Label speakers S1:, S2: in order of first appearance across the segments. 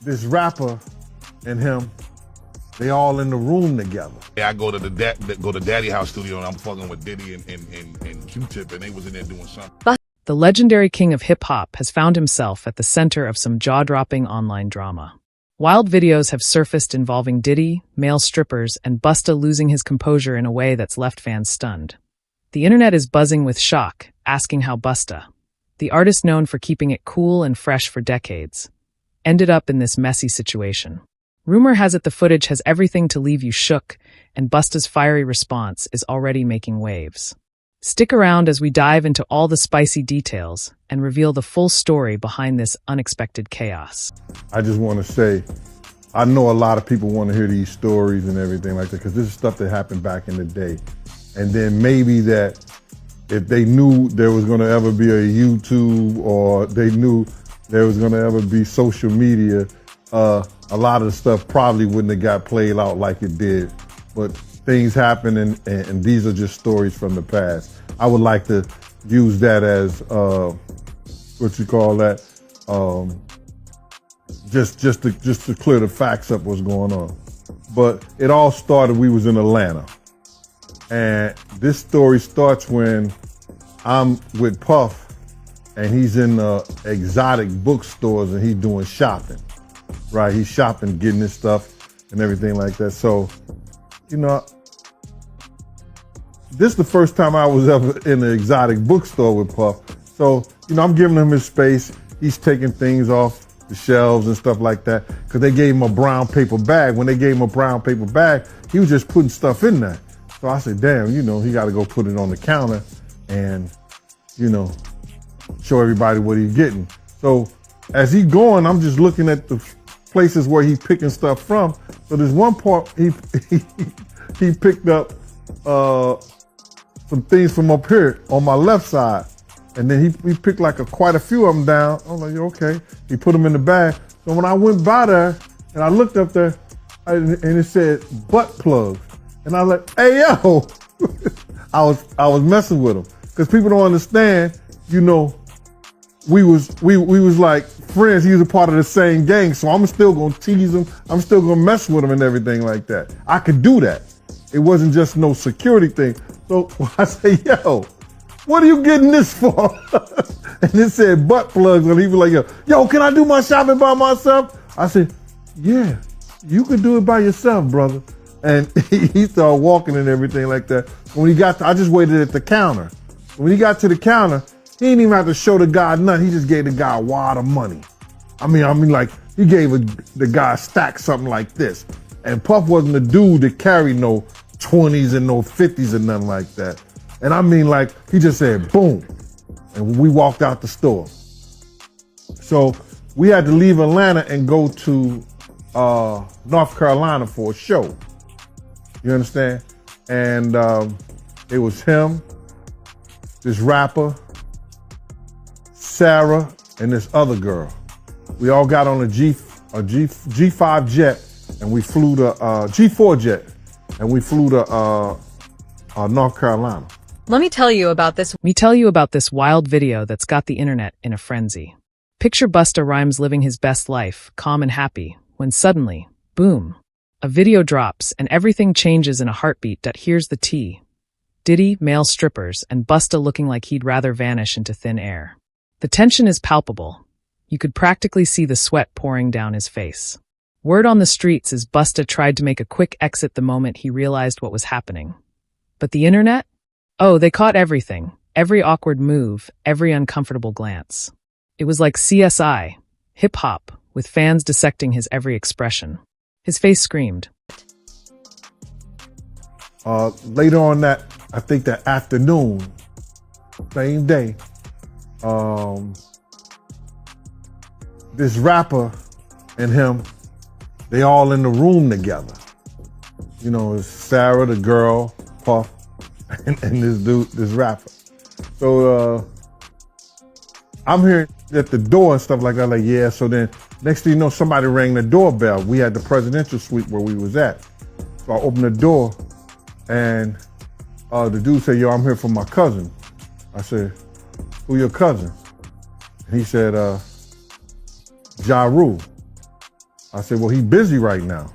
S1: this rapper and him, they all in the room together.
S2: Yeah, I go to Daddy House studio and I'm fucking with Diddy and Q-Tip, and they was in there doing something.
S3: The legendary king of hip-hop has found himself at the center of some jaw-dropping online drama. Wild videos have surfaced involving Diddy, male strippers, and Busta losing his composure in a way that's left fans stunned. The internet is buzzing with shock, asking how Busta, the artist known for keeping it cool and fresh for decades, ended up in this messy situation. Rumor has it the footage has everything to leave you shook, and Busta's fiery response is already making waves. Stick around as we dive into all the spicy details and reveal the full story behind this unexpected chaos.
S1: I just want to say, I know a lot of people want to hear these stories and everything like that, because this is stuff that happened back in the day. And then maybe that if they knew there was going to ever be a YouTube, or they knew there was going to ever be social media, a lot of the stuff probably wouldn't have got played out like it did. But things happen, and these are just stories from the past. I would like to use that as, what you call that, just to clear the facts up what's going on. But it all started, we was in Atlanta. And this story starts when I'm with Puff, and he's in exotic bookstores and he's doing shopping, right? He's shopping, getting his stuff and everything like that. So, you know, this is the first time I was ever in an exotic bookstore with Puff. So, you know, I'm giving him his space. He's taking things off the shelves and stuff like that, because they gave him a brown paper bag. When they gave him a brown paper bag, he was just putting stuff in there. So I said, damn, you know, he got to go put it on the counter and, you know, show everybody what he's getting. So as he going, I'm just looking at the places where he picking stuff from. So there's one part he picked up some things from up here on my left side. And then he picked like quite a few of them down. I was like, okay. He put them in the bag. So when I went by there and I looked up there and it said butt plugs. And I was like, hey, yo, I was messing with him. Because people don't understand, you know, we was like friends. He was a part of the same gang. So I'm still going to tease him. I'm still going to mess with him and everything like that. I could do that. It wasn't just no security thing. So I say, yo, what are you getting this for? And it said butt plugs. And he was like, yo, can I do my shopping by myself? I said, yeah, you can do it by yourself, brother. And he started walking and everything like that. When he got I just waited at the counter. When he got to the counter, he didn't even have to show the guy nothing. He just gave the guy a wad of money. I mean, like, he gave the guy a stack something like this. And Puff wasn't the dude that carried no 20s and no 50s and nothing like that. And I mean, like, he just said, boom. And we walked out the store. So we had to leave Atlanta and go to North Carolina for a show. You understand? And it was him, this rapper, Sarah, and this other girl. We all got on a G5 jet, and we flew to G4 jet, and we flew to North Carolina.
S3: Let me tell you about this wild video that's got the internet in a frenzy. Picture Busta Rhymes living his best life, calm and happy, when suddenly, boom, a video drops and everything changes in a heartbeat. Here's the tea. Diddy, male strippers, and Busta looking like he'd rather vanish into thin air. The tension is palpable. You could practically see the sweat pouring down his face. Word on the streets is Busta tried to make a quick exit the moment he realized what was happening. But the internet? Oh, they caught everything. Every awkward move, every uncomfortable glance. It was like CSI, hip-hop, with fans dissecting his every expression. His face screamed.
S1: Later on I think that afternoon, same day, this rapper and him, they all in the room together. You know, it's Sarah, the girl, Puff, and this dude, this rapper. So I'm here at the door and stuff like that, like, yeah. So then next thing you know, somebody rang the doorbell. We had the presidential suite where we was at. So I opened the door and the dude said, yo, I'm here for my cousin. I said, who your cousin? And he said, Ja Rule. I said, well, he busy right now.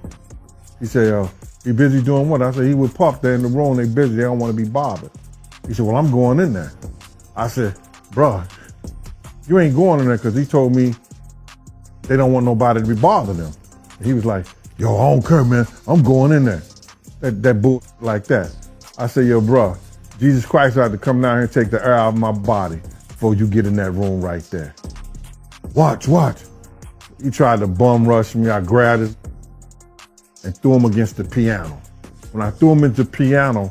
S1: He said, he busy doing what? I said, he with Puff, they're in the room, they busy, they don't want to be bothered. He said, well, I'm going in there. I said, bruh, you ain't going in there because he told me they don't want nobody to be bothering them. He was like, yo, I don't care, man, I'm going in there. That bull like that. I said, yo, bruh, Jesus Christ had to come down here and take the air out of my body before you get in that room right there. Watch. He tried to bum rush me. I grabbed it and threw him against the piano. When I threw him into the piano,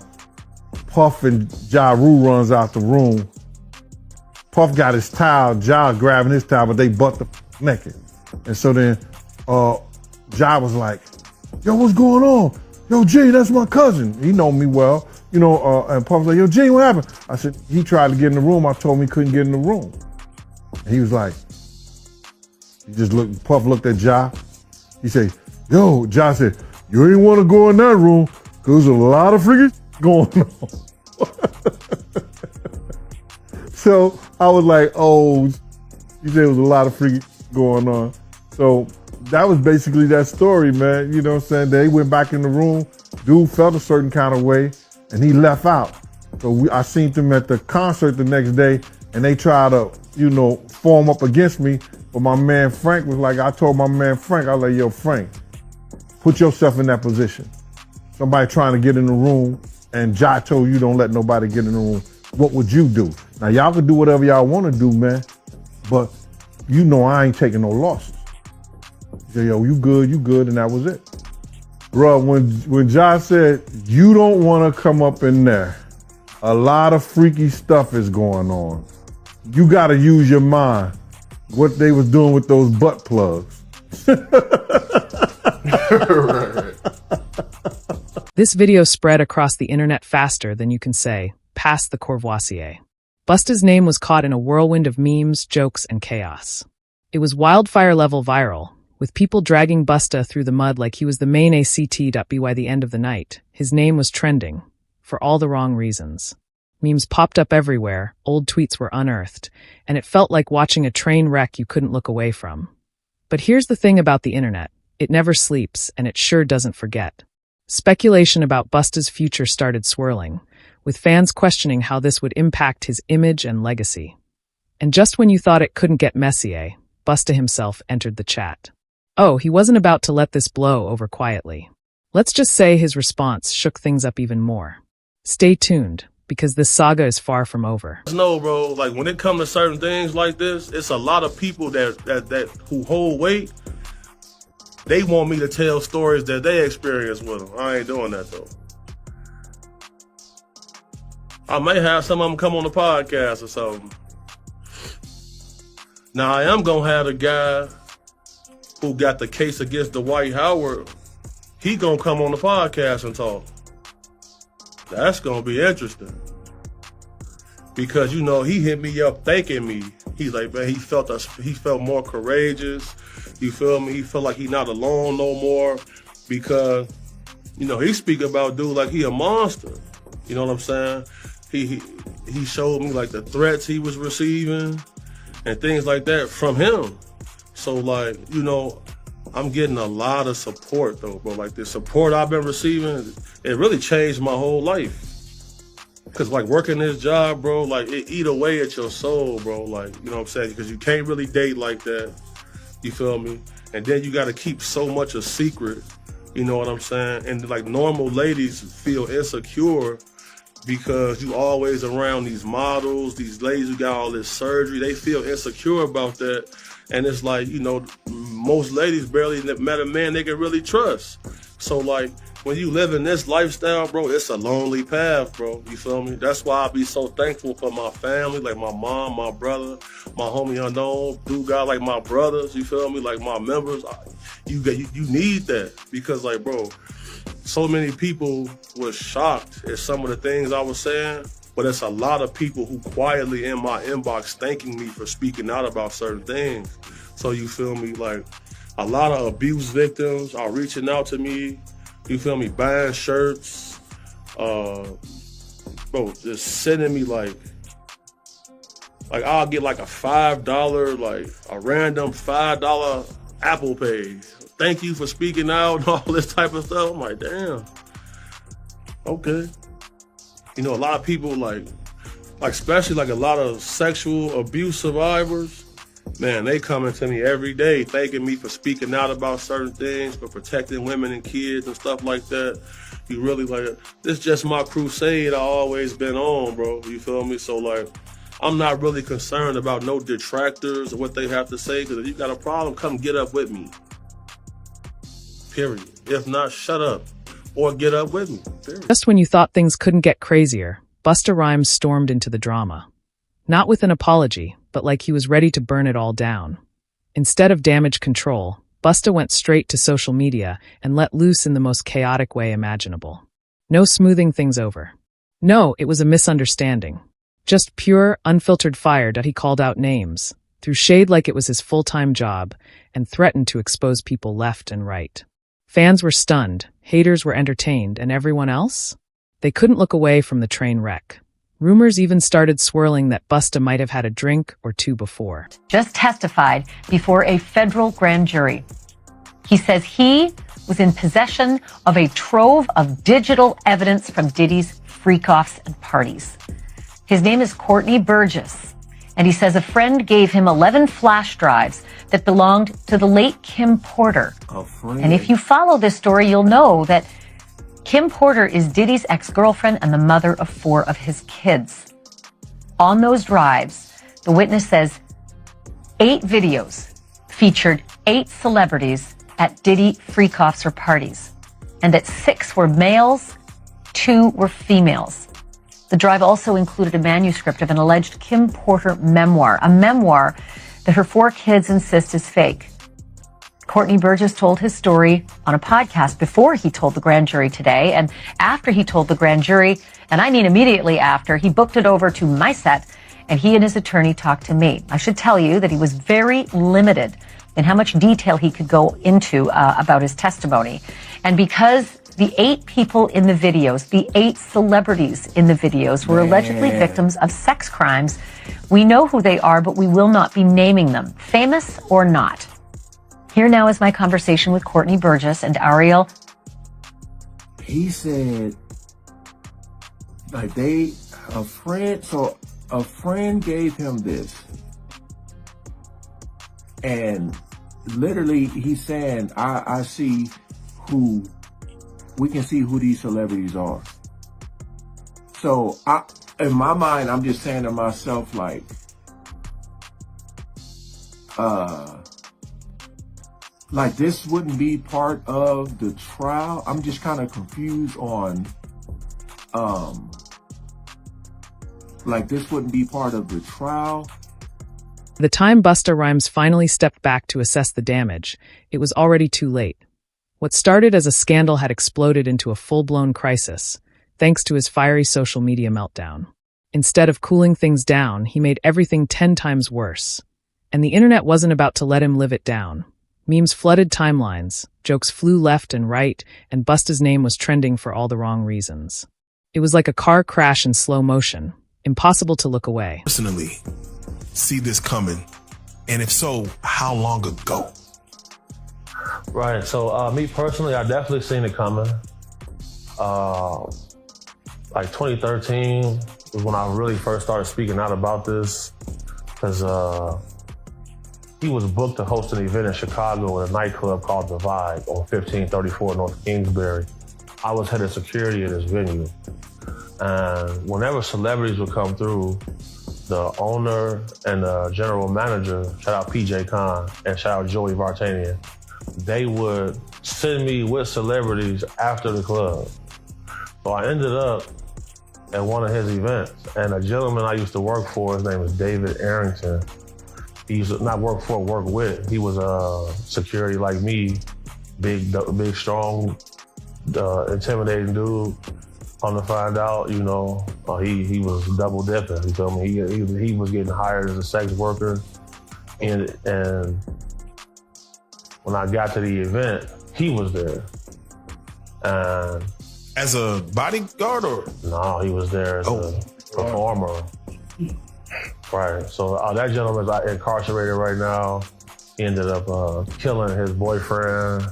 S1: Puff and Ja Rule runs out the room. Puff got his towel, Ja grabbing his towel, but they butt the naked. And so then Ja was like, yo, what's going on? Yo, G, that's my cousin. He know me well. And Puff was like, yo, G, what happened? I said, he tried to get in the room. I told him he couldn't get in the room. And he was like, Puff looked at Ja. He said, yo, Ja said, you ain't want to go in that room because there's a lot of freaking going on. So I was like, oh, he said there was a lot of freaking going on. So that was basically that story, man. You know what I'm saying? They went back in the room. Dude felt a certain kind of way and he left out. So I seen them at the concert the next day and they tried to, form up against me. But my man Frank was like, I told my man Frank, I was like, yo, Frank, put yourself in that position. Somebody trying to get in the room and Ja told you don't let nobody get in the room. What would you do? Now y'all can do whatever y'all want to do, man. But I ain't taking no losses. He said, yo, you good, and that was it. Bruh, when Ja said, you don't want to come up in there, a lot of freaky stuff is going on. You got to use your mind. What they was doing with those butt plugs.
S2: Right.
S3: This video spread across the internet faster than you can say, past the Courvoisier. Busta's name was caught in a whirlwind of memes, jokes, and chaos. It was wildfire-level viral, with people dragging Busta through the mud like he was the main ACT.by the end of the night. His name was trending, for all the wrong reasons. Memes popped up everywhere, old tweets were unearthed, and it felt like watching a train wreck you couldn't look away from. But here's the thing about the internet. It never sleeps, and it sure doesn't forget. Speculation about Busta's future started swirling, with fans questioning how this would impact his image and legacy. And just when you thought it couldn't get messier, Busta himself entered the chat. Oh, he wasn't about to let this blow over quietly. Let's just say his response shook things up even more. Stay tuned, because this saga is far from over.
S4: No, bro, like when it comes to certain things like this, it's a lot of people that who hold weight. They want me to tell stories that they experience with them. I ain't doing that though. I may have some of them come on the podcast or something. Now I am gonna have the guy who got the case against Dwight Howard. He gonna come on the podcast and talk. That's gonna be interesting. Because he hit me up thanking me. He's like, man, he felt more courageous. You feel me? He felt like he not alone no more. Because, he speak about dude like he a monster. You know what I'm saying? He showed me like the threats he was receiving and things like that from him. So like, I'm getting a lot of support though, bro. Like the support I've been receiving, it really changed my whole life. Cause like working this job, bro, like it eat away at your soul, bro. Like, you know what I'm saying? Because you can't really date like that. You feel me? And then you gotta keep so much a secret. You know what I'm saying? And like normal ladies feel insecure because you always around these models, these ladies who got all this surgery. They feel insecure about that. And it's like, most ladies barely met a man they can really trust. So like, when you live in this lifestyle, bro, it's a lonely path, bro. You feel me? That's why I be so thankful for my family, like my mom, my brother, my homie Unknown, dude got like my brothers, you feel me? Like my members. You need that because like, bro, so many people were shocked at some of the things I was saying, but it's a lot of people who quietly in my inbox thanking me for speaking out about certain things. So you feel me? Like a lot of abuse victims are reaching out to me. You feel me? Buying shirts, bro, just sending me like I'll get like a $5, like a random $5 Apple Pay thank you for speaking out and all this type of stuff. I'm like, damn. Okay. You know, a lot of people like especially like a lot of sexual abuse survivors, man, they coming to me every day thanking me for speaking out about certain things, for protecting women and kids and stuff like that. You really like, this just my crusade I always been on, bro. You feel me? So like, I'm not really concerned about no detractors or what they have to say, because if you got a problem, come get up with me. Period. If not, shut up or get up with me. Period.
S3: Just when you thought things couldn't get crazier, Busta Rhymes stormed into the drama. Not with an apology, but like he was ready to burn it all down. Instead of damage control, Busta went straight to social media and let loose in the most chaotic way imaginable. No smoothing things over. No, it was a misunderstanding. Just pure, unfiltered fire that he called out names, threw shade like it was his full-time job, and threatened to expose people left and right. Fans were stunned, haters were entertained, and everyone else? They couldn't look away from the train wreck. Rumors even started swirling that Busta might have had a drink or two before.
S5: Just testified before a federal grand jury. He says he was in possession of a trove of digital evidence from Diddy's freak-offs and parties. His name is Courtney Burgess, and he says a friend gave him 11 flash drives that belonged to the late Kim Porter. And if you follow this story, you'll know that Kim Porter is Diddy's ex-girlfriend and the mother of 4 of his kids. On those drives, the witness says 8 videos featured 8 celebrities at Diddy freak-offs or parties, and that 6 were males, 2 were females. The drive also included a manuscript of an alleged Kim Porter memoir, a memoir that her 4 kids insist is fake. Courtney Burgess told his story on a podcast before he told the grand jury today, and after he told the grand jury, and I mean immediately after, he booked it over to my set, and he and his attorney talked to me. I should tell you that he was very limited in how much detail he could go into about his testimony. And because the 8 people in the videos, the 8 celebrities in the videos were allegedly victims of sex crimes, we know who they are, but we will not be naming them, famous or not. Here now is my conversation with Courtney Burgess and Ariel.
S6: He said, like a friend gave him this. And literally he's saying, I see we can see who these celebrities are. So in my mind, I'm just saying to myself, like, this wouldn't be part of the trial. I'm just kind of confused on, this wouldn't be part of the trial.
S3: The time Busta Rhymes finally stepped back to assess the damage, it was already too late. What started as a scandal had exploded into a full-blown crisis, thanks to his fiery social media meltdown. Instead of cooling things down, he made everything 10 times worse. And the internet wasn't about to let him live it down. Memes flooded timelines, jokes flew left and right, and Busta's name was trending for all the wrong reasons. It was like a car crash in slow motion, impossible to look away.
S7: Personally, see this coming? And if so, how long ago?
S8: Right, so me personally, I definitely seen it coming. Like 2013 was when I really first started speaking out about this, because he was booked to host an event in Chicago at a nightclub called The Vibe on 1534 North Kingsbury. I was head of security at this venue. And whenever celebrities would come through, the owner and the general manager, shout out PJ Khan and shout out Joey Vartanian, they would send me with celebrities after the club. So I ended up at one of his events, and a gentleman I used to work for, his name is David Arrington. He used to not work for, work with. He was a security like me, big, strong, intimidating dude. Come to find out, he was double dipping. He told me he was getting hired as a sex worker, and when I got to the event, he was there. And
S7: as a bodyguard or?
S8: No, he was there as a performer. Right, so that gentleman's incarcerated right now. He ended up killing his boyfriend,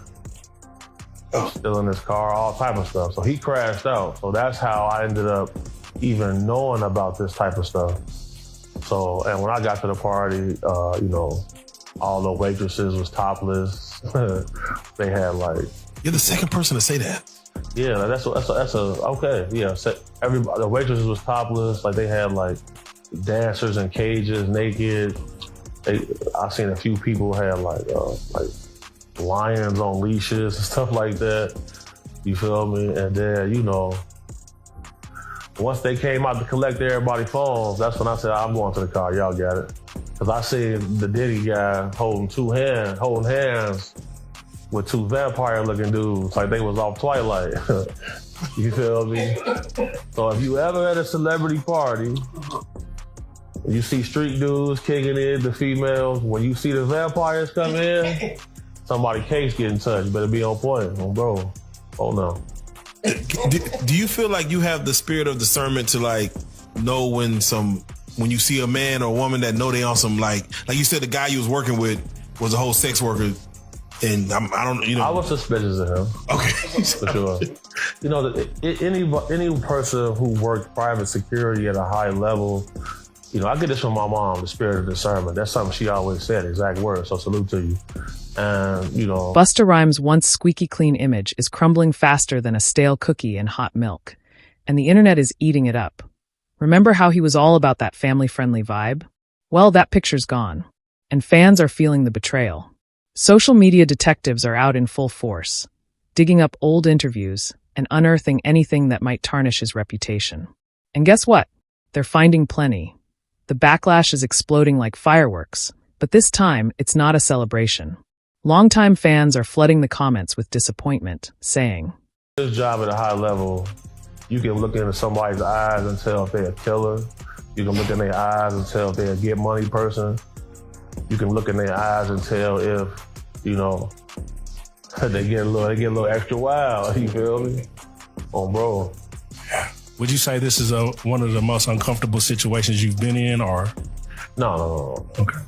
S8: stealing his car, all type of stuff. So he crashed out. So that's how I ended up even knowing about this type of stuff. So, and when I got to the party, you know, all the waitresses was topless. They had like...
S7: You're the second person to say that.
S8: Yeah, that's okay. Yeah, so everybody, the waitresses was topless. Like they had like dancers in cages, naked. I seen a few people had like lions on leashes and stuff like that. You feel me? And then, you know, once they came out to collect everybody's phones, that's when I said, I'm going to the car, y'all got it. Cause I seen the Diddy guy holding hands with two vampire looking dudes, like they was off Twilight. You feel me? So if you ever at a celebrity party, you see street dudes kicking in, the females, when you see the vampires come in, somebody case getting touched. You better be on point, bro. Oh no.
S7: Do you feel like you have the spirit of discernment to like know when you see a man or a woman that know they on some like you said, the guy you was working with was a whole sex worker, and I don't, you know. I
S8: was suspicious of him. Okay, for sure. You know, any person who worked private security at a high level, you know, I get this from my mom, the spirit of discernment. That's something she always said, exact words. So salute to you. And, you know,
S3: Busta Rhymes' once squeaky clean image is crumbling faster than a stale cookie in hot milk, and the internet is eating it up. Remember how he was all about that family-friendly vibe? Well, that picture's gone, and fans are feeling the betrayal. Social media detectives are out in full force, digging up old interviews and unearthing anything that might tarnish his reputation. And guess what? They're finding plenty. The backlash is exploding like fireworks, but this time it's not a celebration. Longtime fans are flooding the comments with disappointment, saying,
S8: this job at a high level, you can look into somebody's eyes and tell if they're a killer. You can look in their eyes and tell if they're a get money person. You can look in their eyes and tell if, you know, they get a little extra wild. You feel me? Oh, bro.
S9: Would you say this is one of the most uncomfortable situations you've been in, or?
S8: No.
S9: Okay.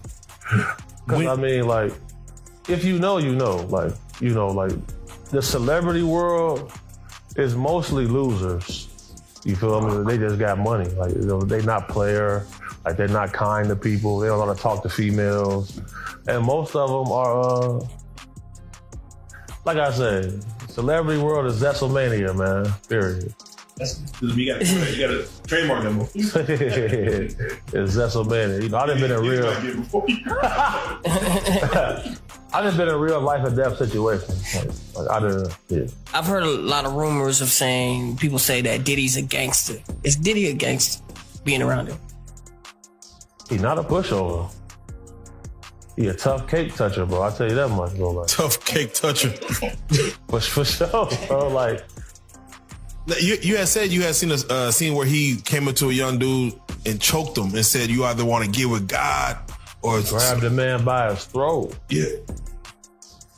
S8: Because I mean, like, if you know, you know. Like, you know, like, the celebrity world is mostly losers. You feel me? They just got money. Like, you know, they not player. Like, they're not kind to people. They don't want to talk to females. And most of them are, like I said, celebrity world is Zesselmania, man. Period.
S7: You got to trademark them.
S8: It's Zesselmania. You know, I done been in real life and death situations. Like I done, yeah.
S10: I've heard a lot of rumors of saying, people say that Diddy's a gangster. Is Diddy a gangster being around him?
S8: He's not a pushover. He a tough cake toucher, bro. I tell you that much, bro. Like,
S7: tough cake toucher.
S8: for sure, bro. Like,
S7: you had said you had seen a scene where he came up to a young dude and choked him and said, you either want to get with God or
S8: grab the man by his throat.
S7: Yeah.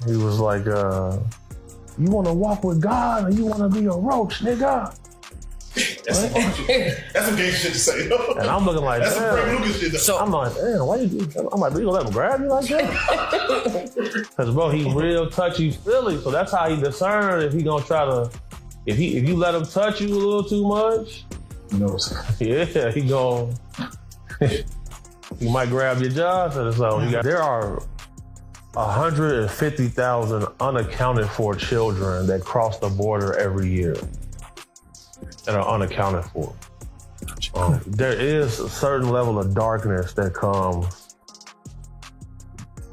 S8: He was like, you want to walk with God or you want to be a roach, nigga?
S7: That's some gay shit to say.
S8: And I'm looking like,
S7: that's
S8: damn.
S7: some shit.
S8: So I'm like, damn, why you do? I'm like, you gonna let him grab you like that? Because bro, he real touchy-feely, so that's how he discern if he gonna try to. If you let him touch you a little too much, yeah, he gon' he might grab your jaw. So there are 150,000 unaccounted for children that cross the border every year that are unaccounted for. There is a certain level of darkness that comes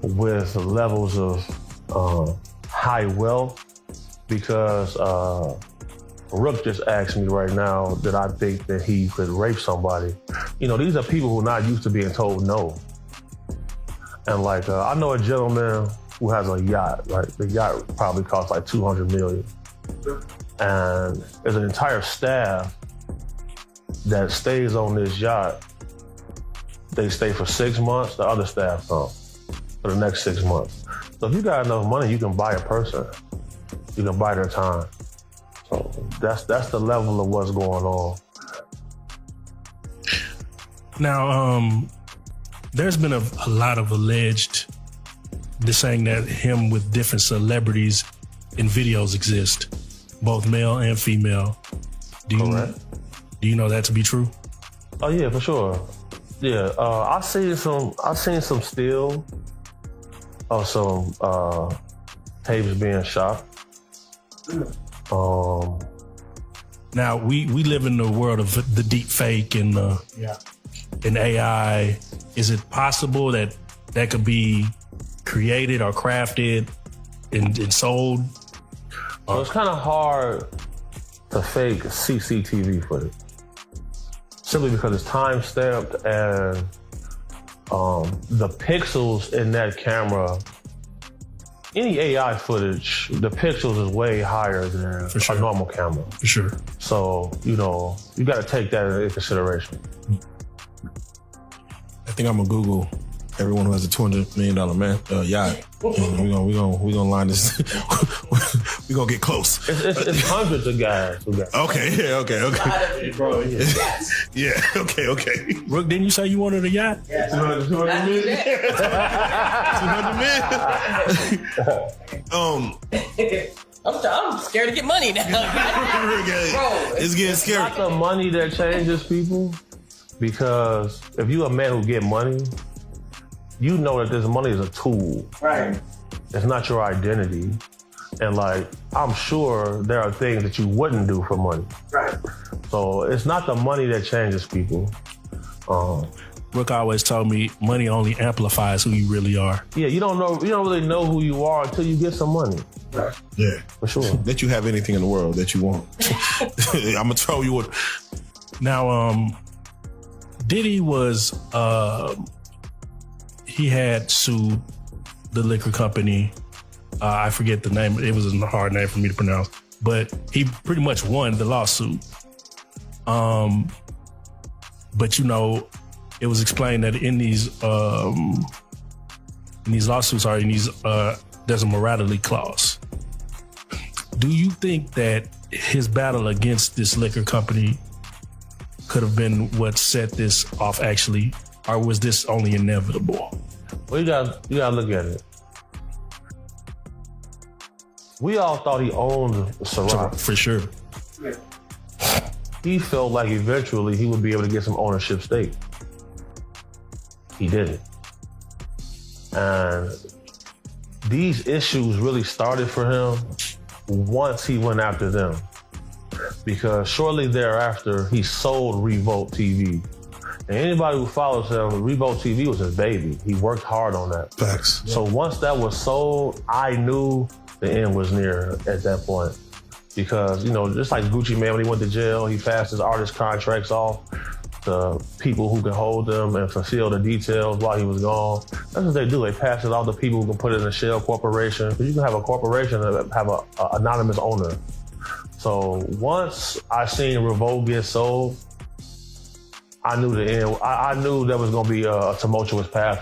S8: with levels of high wealth because Rook just asked me right now that I think that he could rape somebody. You know, these are people who are not used to being told no. And like, I know a gentleman who has a yacht, right? The yacht probably costs like $200 million. And there's an entire staff that stays on this yacht. They stay for 6 months, the other staff come for the next 6 months. So if you got enough money, you can buy a person. You can buy their time. So that's the level of what's going on.
S9: Now, there's been a lot of alleged they're saying that him with different celebrities in videos exist, both male and female. Do you know that to be true?
S8: Oh yeah, for sure. Yeah, I've seen some still of some tapes being shot.
S9: Now we live in the world of the deep fake and AI. Is it possible that could be created or crafted and sold?
S8: So it's kind of hard to fake CCTV footage, simply because it's time stamped and the pixels in that camera. Any AI footage, the pixels is way higher than a normal camera.
S9: For sure.
S8: So, you got to take that into consideration.
S7: I think I'm gonna Google everyone who has a $200 million yacht. And we're gonna line this. We're gonna get close.
S8: It's hundreds of guys who got.
S7: Okay.
S8: Bro,
S7: Yeah. Okay.
S9: Rook, didn't you say you wanted a yacht?
S7: Yeah. 200 million. 200 million.
S10: I'm scared to get money now. Bro,
S7: it's getting scary.
S8: It's not the money that changes people, because if you a man who get money, you know that this money is a tool.
S10: Right.
S8: It's not your identity. And I'm sure there are things that you wouldn't do for money.
S10: Right.
S8: So it's not the money that changes people.
S9: Rook always told me money only amplifies who you really are.
S8: Yeah, you don't really know who you are until you get some money.
S7: Right. Yeah.
S8: For sure.
S7: Let you have anything in the world that you want. I'm gonna throw you one.
S9: Now, Diddy was, he had sued the liquor company. I forget the name. It was a hard name for me to pronounce, but he pretty much won the lawsuit. But it was explained that in these lawsuits there's a morality clause. Do you think that his battle against this liquor company could have been what set this off actually, or was this only inevitable?
S8: Well, you gotta look at it. We all thought he owned Ciroc.
S9: For sure.
S8: He felt like eventually he would be able to get some ownership stake. He didn't. And these issues really started for him once he went after them. Because shortly thereafter, he sold Revolt TV. And anybody who follows him, Revolt TV was his baby. He worked hard on that.
S7: Facts.
S8: So once that was sold, I knew the end was near at that point. Because, just like Gucci Mane, when he went to jail, he passed his artist contracts off to people who can hold them and fulfill the details while he was gone. That's what they do. They pass it off to people who can put it in a shell corporation. Because you can have a corporation that have an anonymous owner. So once I seen Revolt get sold, I knew the end. I knew there was going to be a tumultuous path.